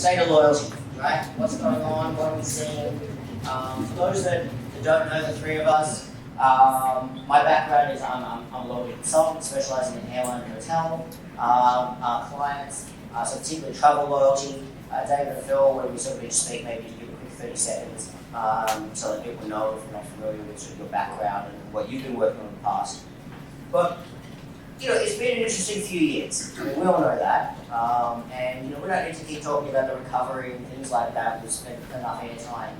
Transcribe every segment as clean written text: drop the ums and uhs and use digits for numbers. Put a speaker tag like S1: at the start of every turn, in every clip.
S1: state of loyalty, right? What's going on? What are we seeing? For those that don't know the three of us, my background is I'm a loyalty consultant specializing in airline and hotel clients, so particularly travel loyalty. David and Phil, where we sort of each speak, maybe give a quick 30 seconds so that people know if you're not familiar with sort of your background and what you've been working on in the past. But it's been an interesting few years. I mean, we all know that. And we don't need to keep talking about the recovery and things like that. We've spent enough airtime,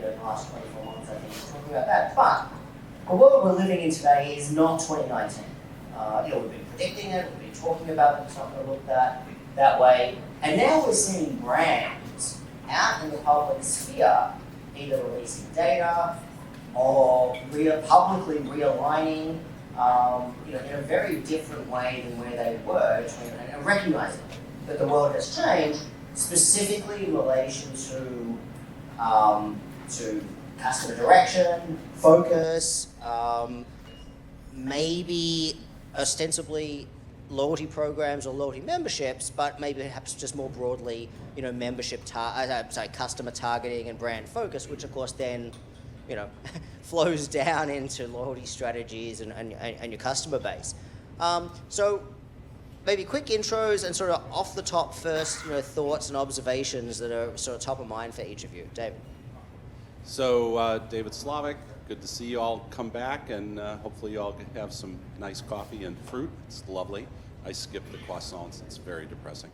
S1: the last 24 months, I think, talking about that. But the world we're living in today is not 2019. We've been predicting it, we've been talking about it, it's not going to look that way. And now we're seeing brands out in the public sphere either releasing data or publicly realigning in a very different way than where they were, and recognizing that the world has changed, specifically in relation to customer direction, focus, maybe ostensibly loyalty programs or loyalty memberships, but maybe perhaps just more broadly, customer targeting and brand focus, which of course then flows down into loyalty strategies and your customer base. So maybe quick intros and sort of off the top first, thoughts and observations that are sort of top of mind for each of you. David.
S2: So David Slavick, good to see you all come back, and hopefully you all have some nice coffee and fruit. It's lovely. I skipped the croissants. It's very depressing.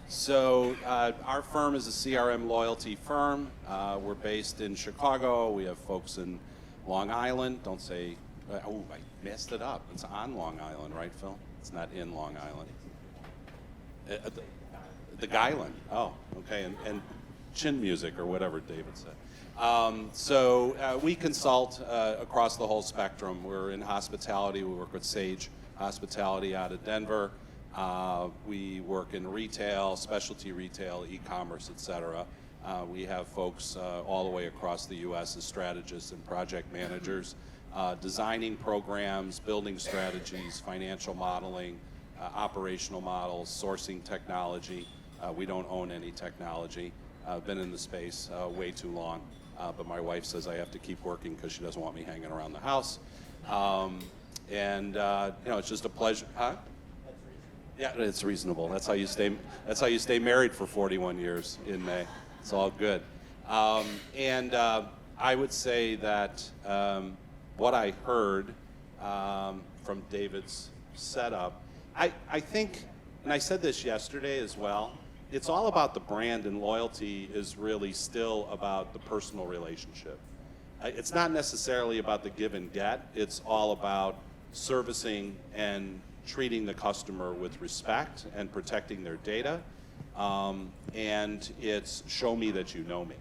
S2: So our firm is a CRM loyalty firm. We're based in Chicago. We have folks in Long Island. Don't say, I messed it up. It's on Long Island, right, Phil? It's not in Long Island. The Guyland. Oh, okay. And chin music or whatever David said. So we consult across the whole spectrum. We're in hospitality. We work with Sage Hospitality out of Denver. We work in retail, specialty retail, e-commerce, etc. We have folks all the way across the U.S. as strategists and project managers, designing programs, building strategies, financial modeling, operational models, sourcing technology. We don't own any technology. I've been in the space way too long, but my wife says I have to keep working because she doesn't want me hanging around the house. It's just a pleasure. Huh? Yeah, it's reasonable. That's how you stay married for 41 years in May. It's all good. I would say that what I heard from David's setup, I think, and I said this yesterday as well, it's all about the brand, and loyalty is really still about the personal relationship. It's not necessarily about the give and get. It's all about servicing and treating the customer with respect and protecting their data. And it's show me that you know me.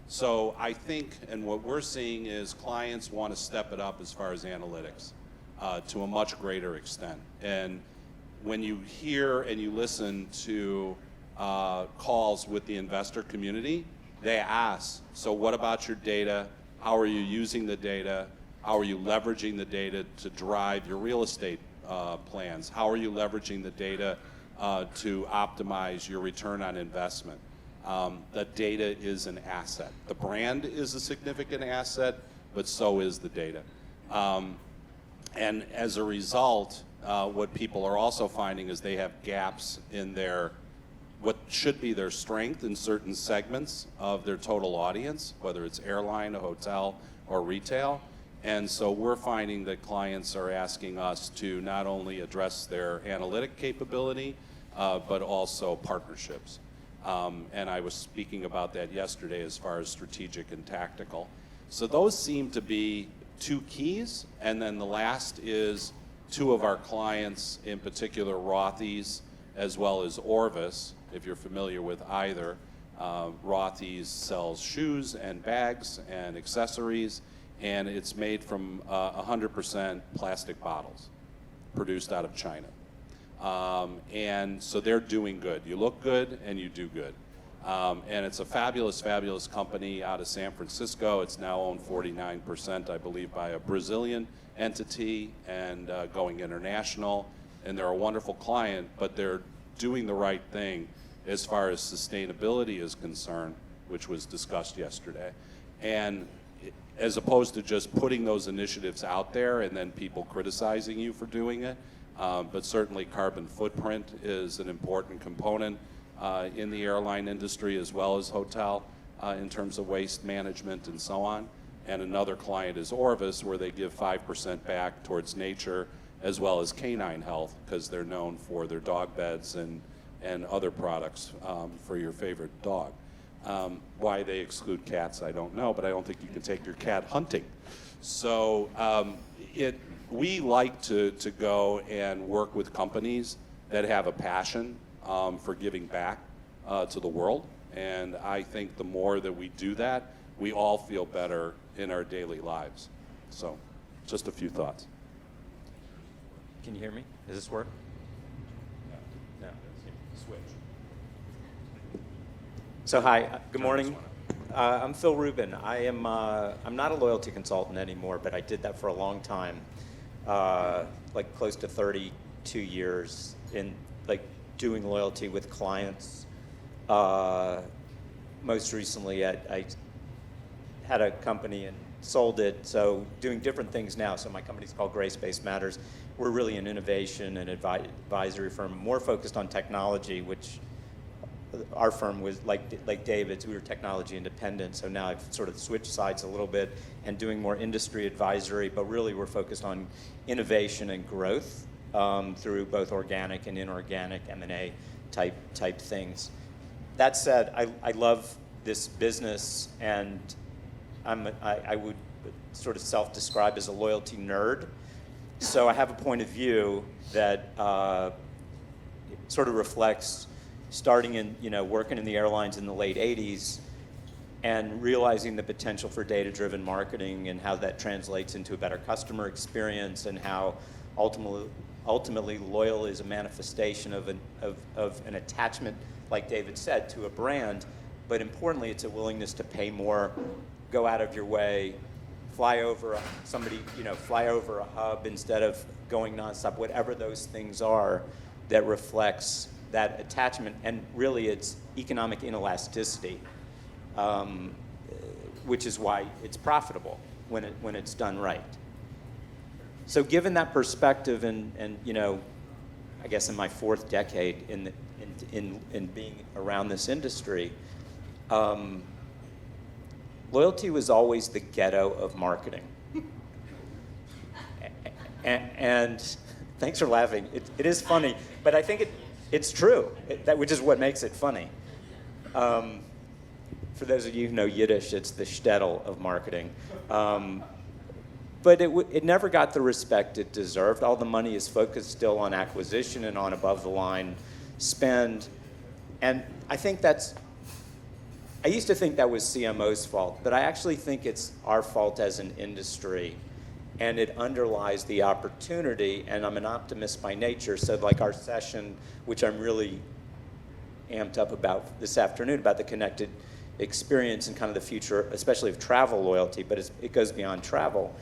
S2: So I think, and what we're seeing is clients want to step it up as far as analytics to a much greater extent. And when you hear and you listen to calls with the investor community, they ask, so what about your data? How are you using the data? How are you leveraging the data to drive your real estate plans? How are you leveraging the data to optimize your return on investment? The data is an asset. The brand is a significant asset, but so is the data. And as a result, what people are also finding is they have gaps in what should be their strength in certain segments of their total audience, whether it's airline, a hotel, or retail. And so we're finding that clients are asking us to not only address their analytic capability, but also partnerships. And I was speaking about that yesterday as far as strategic and tactical. So those seem to be two keys. And then the last is two of our clients, in particular Rothy's, as well as Orvis, if you're familiar with either. Rothy's sells shoes and bags and accessories, and it's made from 100% plastic bottles produced out of China. And so they're doing good. You look good and you do good. And it's a fabulous, fabulous company out of San Francisco. It's now owned 49%, I believe, by a Brazilian entity and going international. And they're a wonderful client, but they're doing the right thing as far as sustainability is concerned, which was discussed yesterday. And as opposed to just putting those initiatives out there and then people criticizing you for doing it, but certainly carbon footprint is an important component in the airline industry as well as hotel in terms of waste management and so on. And another client is Orvis, where they give 5% back towards nature as well as canine health, because they're known for their dog beds and other products for your favorite dog. Why they exclude cats, I don't know, but I don't think you can take your cat hunting. So we like to go and work with companies that have a passion for giving back to the world. And I think the more that we do that, we all feel better in our daily lives. So just a few thoughts.
S3: Can you hear me? Does this work? No.
S2: Switch.
S3: So hi, good morning. I'm Phil Rubin. I'm not a loyalty consultant anymore, but I did that for a long time, like close to 32 years in like doing loyalty with clients. Most recently, I had a company and sold it, so doing different things now. So my company's called Grace-Based Matters. We're really an innovation and advisory firm, more focused on technology, which our firm was like David's. We were technology independent, so now I've sort of switched sides a little bit and doing more industry advisory, but really we're focused on innovation and growth through both organic and inorganic M&A type things. That said, I love this business, and I would sort of self-describe as a loyalty nerd. So I have a point of view that sort of reflects starting in, working in the airlines in the late 80s and realizing the potential for data-driven marketing and how that translates into a better customer experience, and how ultimately loyal is a manifestation of an attachment, like David said, to a brand, but importantly, it's a willingness to pay more, go out of your way, fly over a hub instead of going nonstop, whatever those things are that reflects that attachment. And really it's economic inelasticity, which is why it's profitable when it's done right. So given that perspective, and I guess in my fourth decade in being around this industry, loyalty was always the ghetto of marketing. And thanks for laughing. It is funny, but I think it's true, which is what makes it funny. For those of you who know Yiddish, it's the shtetl of marketing. But it never got the respect it deserved. All the money is focused still on acquisition and on above-the-line spend. And I used to think that was CMO's fault, but I actually think it's our fault as an industry, and it underlies the opportunity, and I'm an optimist by nature, so like our session, which I'm really amped up about this afternoon, about the connected experience and kind of the future, especially of travel loyalty, but it goes beyond travel,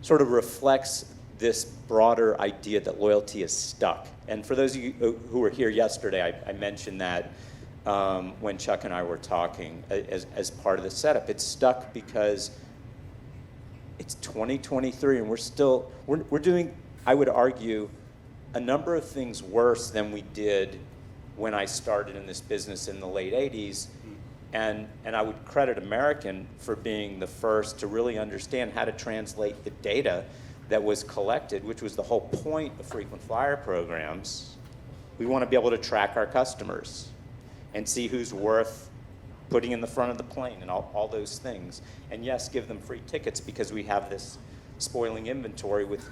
S3: sort of reflects this broader idea that loyalty is stuck. And for those of you who were here yesterday, I mentioned that when Chuck and I were talking as part of the setup. It's stuck because it's 2023 and we're doing, I would argue, a number of things worse than we did when I started in this business in the late 80s. And I would credit American for being the first to really understand how to translate the data that was collected, which was the whole point of frequent flyer programs. We want to be able to track our customers and see who's worth putting in the front of the plane and all those things. And yes, give them free tickets because we have this spoiling inventory with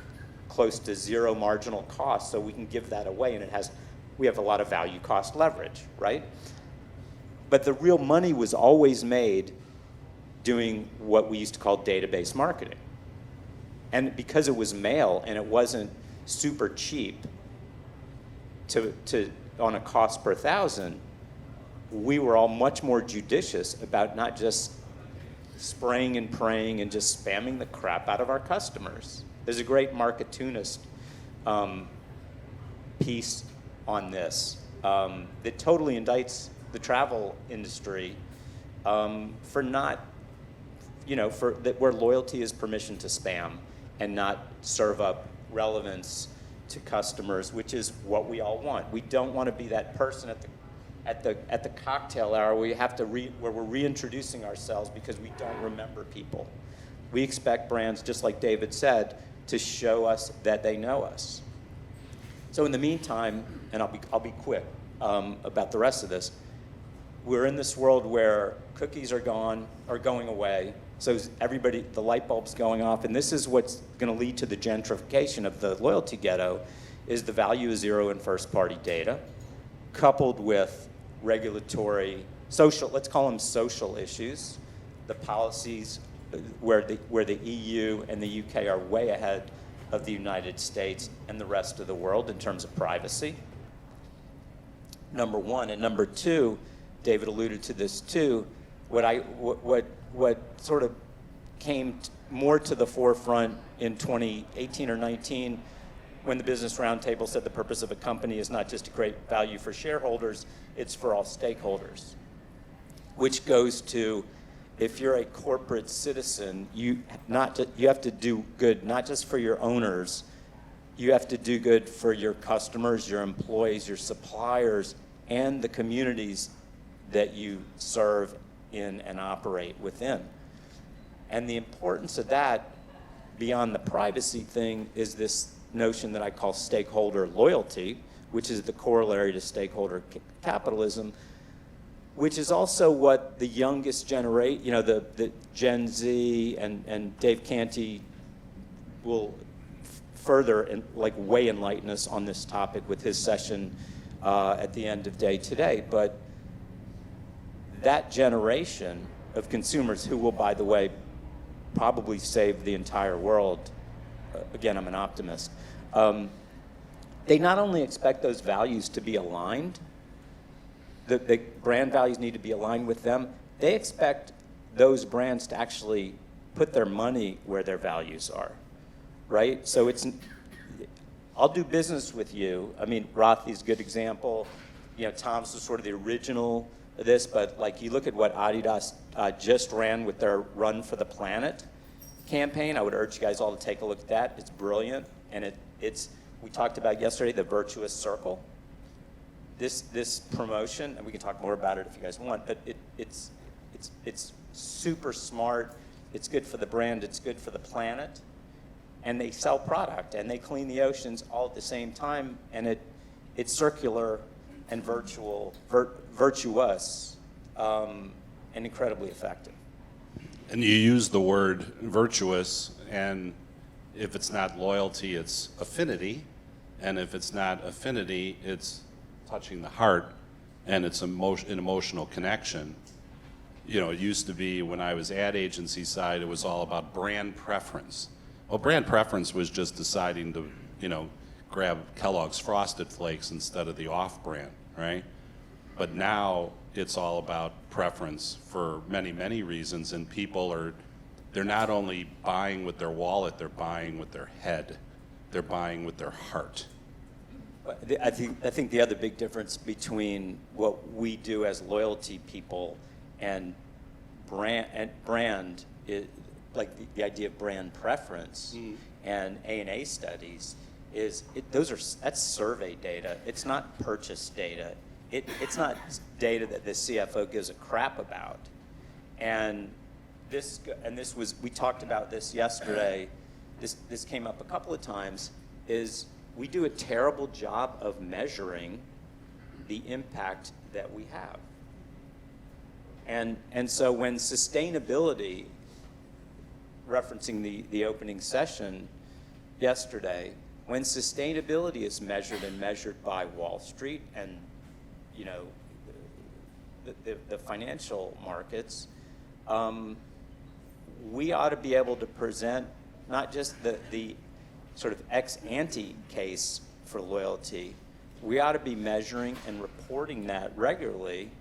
S3: close to zero marginal cost, so we can give that away, and we have a lot of value cost leverage, right? But the real money was always made doing what we used to call database marketing. And because it was mail and it wasn't super cheap on a cost per thousand, we were all much more judicious about not just spraying and praying and just spamming the crap out of our customers. There's a great marketunist piece on this that totally indicts the travel industry for not, for that where loyalty is permission to spam and not serve up relevance to customers, which is what we all want. We don't want to be that person at the cocktail hour where where we're reintroducing ourselves because we don't remember people. We expect brands, just like David said, to show us that they know us. So in the meantime, and I'll be quick about the rest of this, we're in this world where cookies are going away. So everybody, the light bulb's going off, and this is what's going to lead to the gentrification of the loyalty ghetto, is the value of zero and first-party data, coupled with regulatory, social, let's call them social issues, the policies where the EU and the UK are way ahead of the United States and the rest of the world in terms of privacy. Number one, and number two, David alluded to this too. What sort of came more to the forefront in 2018 or 19, when the Business Roundtable said the purpose of a company is not just to create value for shareholders, it's for all stakeholders, which goes to, if you're a corporate citizen, you have to do good not just for your owners, you have to do good for your customers, your employees, your suppliers, and the communities that you serve in and operate within. And the importance of that, beyond the privacy thing, is this notion that I call stakeholder loyalty, which is the corollary to stakeholder capitalism, which is also what the youngest generation, the Gen Z, and Dave Canty will further way enlighten us on this topic with his session at the end of day today. But that generation of consumers, who will, by the way, probably save the entire world, again, I'm an optimist, they not only expect those values to be aligned, the brand values need to be aligned with them, they expect those brands to actually put their money where their values are, right? So I'll do business with you. I mean, Rothy's a good example. Tom's was sort of the original of this, but like you look at what Adidas just ran with their Run for the Planet campaign. I would urge you guys all to take a look at that. It's brilliant, and we talked about yesterday the virtuous circle. This promotion, and we can talk more about it if you guys want, but it's super smart. It's good for the brand. It's good for the planet, and they sell product and they clean the oceans all at the same time, and it's circular and virtuous, and incredibly effective.
S2: And you use the word virtuous, and if it's not loyalty, it's affinity, and if it's not affinity, it's touching the heart, and it's an emotional connection. It used to be, when I was ad agency side, it was all about brand preference. Well, brand preference was just deciding to, grab Kellogg's Frosted Flakes instead of the off-brand, right? But now it's all about preference for many, many reasons, and they're not only buying with their wallet, they're buying with their head. They're buying with their heart.
S3: I think the other big difference between what we do as loyalty people and brand is, like the idea of brand preference and A&A studies, is that's survey data. It's not purchase data. It's not data that the CFO gives a crap about. And we talked about this yesterday. This came up a couple of times. Is we do a terrible job of measuring the impact that we have. And so when sustainability, referencing the opening session yesterday, when sustainability is measured by Wall Street and the financial markets, we ought to be able to present not just the sort of ex-ante case for loyalty, we ought to be measuring and reporting that regularly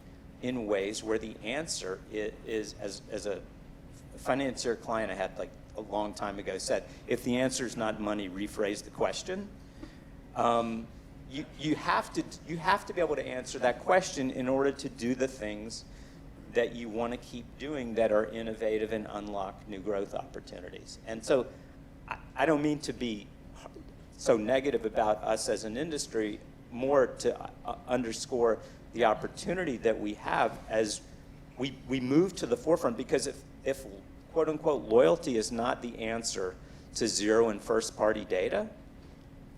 S3: in ways where the answer is, as a financier client I had like a long time ago said, if the answer is not money, rephrase the question. you have to be able to answer that question in order to do the things that you want to keep doing that are innovative and unlock new growth opportunities. And so I don't mean to be so negative about us as an industry, more to underscore the opportunity that we have as we move to the forefront, because if quote unquote loyalty is not the answer to zero and first party data,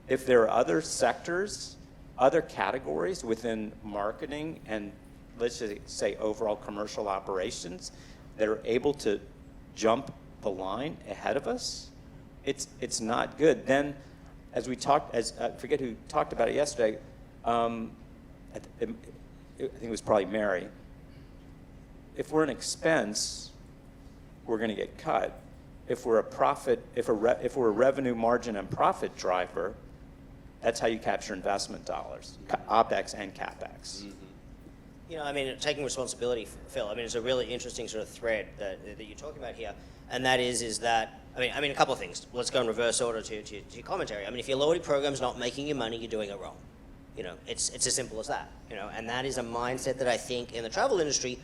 S3: if there are other sectors, other categories within marketing and let's just say overall commercial operations that are able to jump the line ahead of us, it's not good. Then, as we talked, I forget who talked about it yesterday, I think it was probably Mary. If we're an expense, we're going to get cut. If we're a profit, if we're a revenue margin and profit driver, that's how you capture investment dollars, OpEx and CapEx.
S4: You know, I mean, taking responsibility, Phil, I mean, it's a really interesting sort of thread that you're talking about here, and that is that, I mean, a couple of things. Let's go in reverse order to your commentary. I mean, if your loyalty program's not making you money, you're doing it wrong. You know, it's as simple as that, you know, and that is a mindset that I think in the travel industry,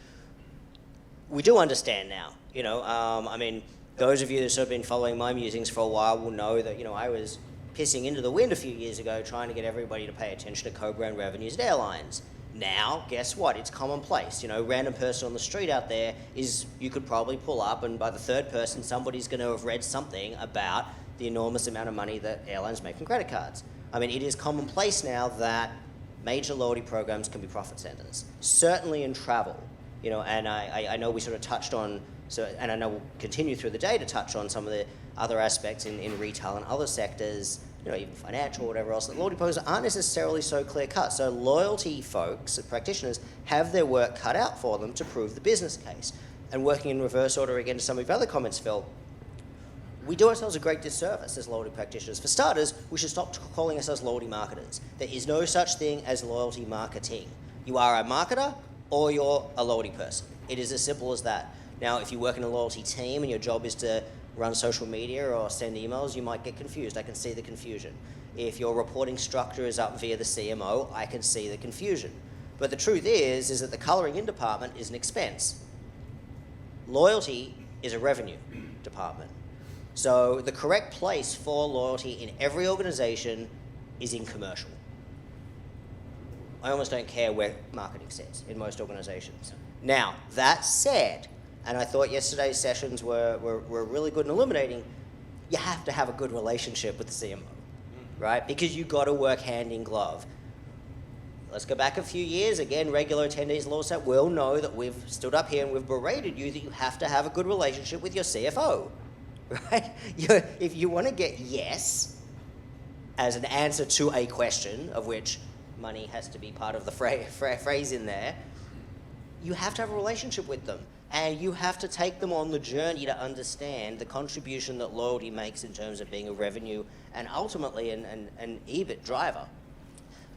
S4: we do understand now, you know. I mean, those of you that have been following my musings for a while will know that, you know, I was pissing into the wind a few years ago trying to get everybody to pay attention to co-brand revenues at airlines. Now, guess what? It's commonplace. You know, random person on the street out there you could probably pull up, and by the third person, somebody's going to have read something about the enormous amount of money that airlines make from credit cards. I mean, it is commonplace now that major loyalty programs can be profit centers. Certainly in travel, you know, and I know we sort of touched on, and I know we'll continue through the day to touch on some of the other aspects in retail and other sectors, you know, even financial or whatever else, that loyalty programs aren't necessarily so clear-cut. So loyalty folks, practitioners, have their work cut out for them to prove the business case. And working in reverse order again to some of your other comments, Phil, we do ourselves a great disservice as loyalty practitioners. For starters, we should stop calling ourselves loyalty marketers. There is no such thing as loyalty marketing. You are a marketer or you're a loyalty person. It is as simple as that. Now, if you work in a loyalty team and your job is to run social media or send emails, you might get confused. I can see the confusion. If your reporting structure is up via the CMO, I can see the confusion. But the truth is that the coloring in department is an expense. Loyalty is a revenue department. So the correct place for loyalty in every organization is in commercial. I almost don't care where marketing sits in most organizations. Now, that said, and I thought yesterday's sessions were really good and illuminating, you have to have a good relationship with the CMO, right? Because you've got to work hand in glove. Let's go back a few years. Again, regular attendees of LawSat will know that we've stood up here and we've berated you that you have to have a good relationship with your CFO, right? If you want to get yes as an answer to a question, of which money has to be part of the phrase in there, you have to have a relationship with them. And you have to take them on the journey to understand the contribution that loyalty makes in terms of being a revenue and ultimately an EBIT driver.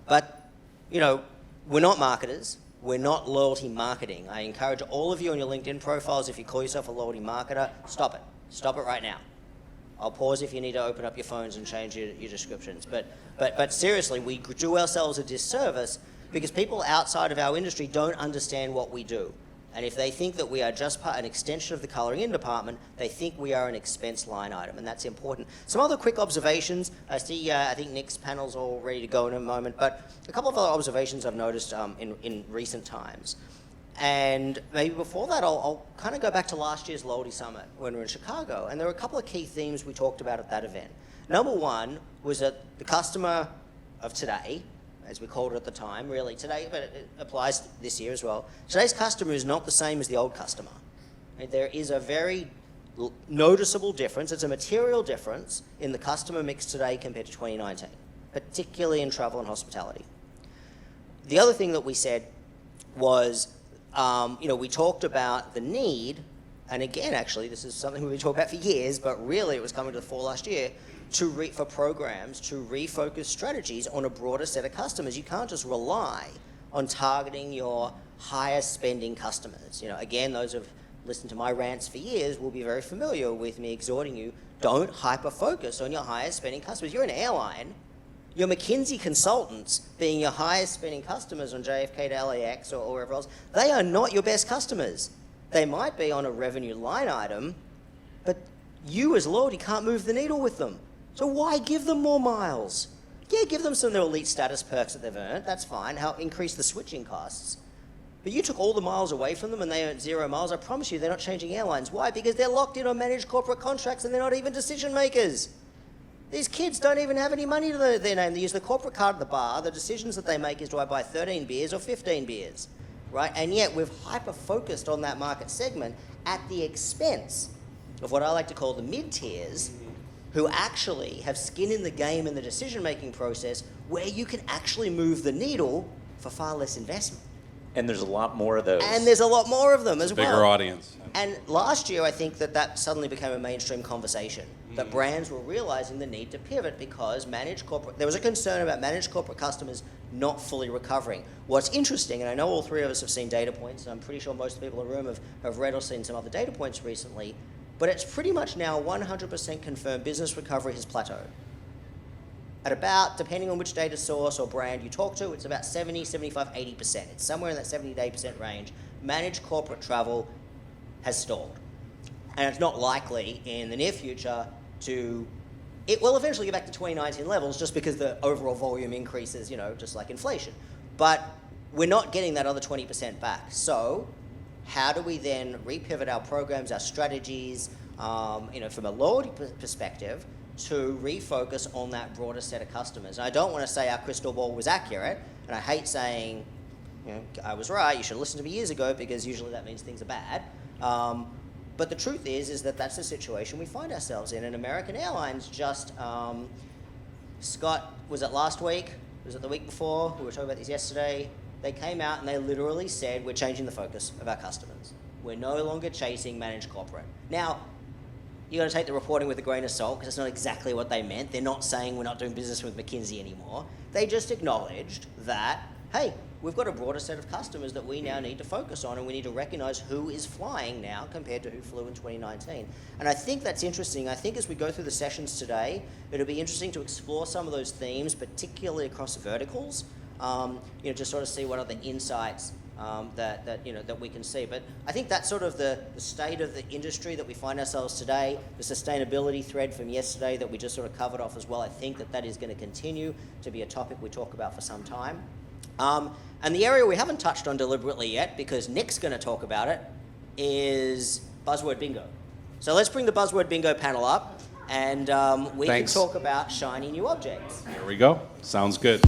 S4: But, you know, we're not marketers. We're not loyalty marketing. I encourage all of you on your LinkedIn profiles, if you call yourself a loyalty marketer, stop it. Stop it right now. I'll pause if you need to open up your phones and change your descriptions. But seriously, we do ourselves a disservice because people outside of our industry don't understand what we do. And if they think that we are just an extension of the coloring in department, they think we are an expense line item, and that's important. Some other quick observations. I see, I think Nick's panel's all ready to go in a moment, but a couple of other observations I've noticed in recent times. And maybe before that, I'll kind of go back to last year's Loyalty Summit when we were in Chicago, and there were a couple of key themes we talked about at that event. Number one was that the customer of today, as we called it at the time, really today, but it applies this year as well. Today's customer is not the same as the old customer. There is a very noticeable difference. It's a material difference in the customer mix today compared to 2019, particularly in travel and hospitality. The other thing that we said was, we talked about the need, and again, actually, this is something we've been talking about for years, but really it was coming to the fore last year, for programs to refocus strategies on a broader set of customers. You can't just rely on targeting your higher spending customers. You know, again, those who've listened to my rants for years will be very familiar with me exhorting you, don't hyper-focus on your highest spending customers. You're an airline, Your McKinsey consultants, being your highest spending customers on JFK to LAX or wherever else, they are not your best customers. They might be on a revenue line item, but you as loyalty can't move the needle with them. So why give them more miles? Yeah, give them some of their elite status perks that they've earned. That's fine. Help increase the switching costs. But you took all the miles away from them and they earned 0 miles. I promise you they're not changing airlines. Why? Because they're locked in on managed corporate contracts and they're not even decision makers. These kids don't even have any money to their name. They use the corporate card at the bar. The decisions that they make is, do I buy 13 beers or 15 beers? Right? And yet we've hyper-focused on that market segment at the expense of what I like to call the mid-tiers, who actually have skin in the game in the decision-making process where you can actually move the needle for far less investment.
S3: And there's a lot more of those.
S4: And there's a lot more of them as well.
S2: Bigger audience.
S4: And last year, I think that suddenly became a mainstream conversation, that brands were realizing the need to pivot because there was a concern about managed corporate customers not fully recovering. What's interesting, and I know all three of us have seen data points, and I'm pretty sure most of the people in the room have read or seen some other data points recently, but it's pretty much now 100% confirmed business recovery has plateaued. At about, depending on which data source or brand you talk to, it's about 70, 75, 80%. It's somewhere in that 70 to 80% range. Managed corporate travel has stalled. And it's not likely in the near future it will eventually get back to 2019 levels just because the overall volume increases, just like inflation. But we're not getting that other 20% back. So how do we then repivot our programs, our strategies, from a loyalty perspective, to refocus on that broader set of customers? And I don't want to say our crystal ball was accurate, and I hate saying, I was right, you should have listened to me years ago, because usually that means things are bad. But the truth is that that's the situation we find ourselves in. And American Airlines just, Scott, was it last week? Was it the week before? We were talking about this yesterday. They came out and they literally said, we're changing the focus of our customers. We're no longer chasing managed corporate. Now, you got to take the reporting with a grain of salt, because it's not exactly what they meant. They're not saying we're not doing business with McKinsey anymore. They just acknowledged that, hey, we've got a broader set of customers that we now need to focus on, and we need to recognize who is flying now compared to who flew in 2019. And I think that's interesting. I think as we go through the sessions today, it'll be interesting to explore some of those themes, particularly across verticals, to sort of see what other insights that we can see. But I think that's sort of the state of the industry that we find ourselves today. The sustainability thread from yesterday that we just sort of covered off as well, I think that is going to continue to be a topic we talk about for some time. And the area we haven't touched on deliberately yet, because Nick's going to talk about it, is buzzword bingo. So let's bring the buzzword bingo panel up, and we
S2: Thanks.
S4: can talk about shiny new objects.
S2: Here we go. Sounds good.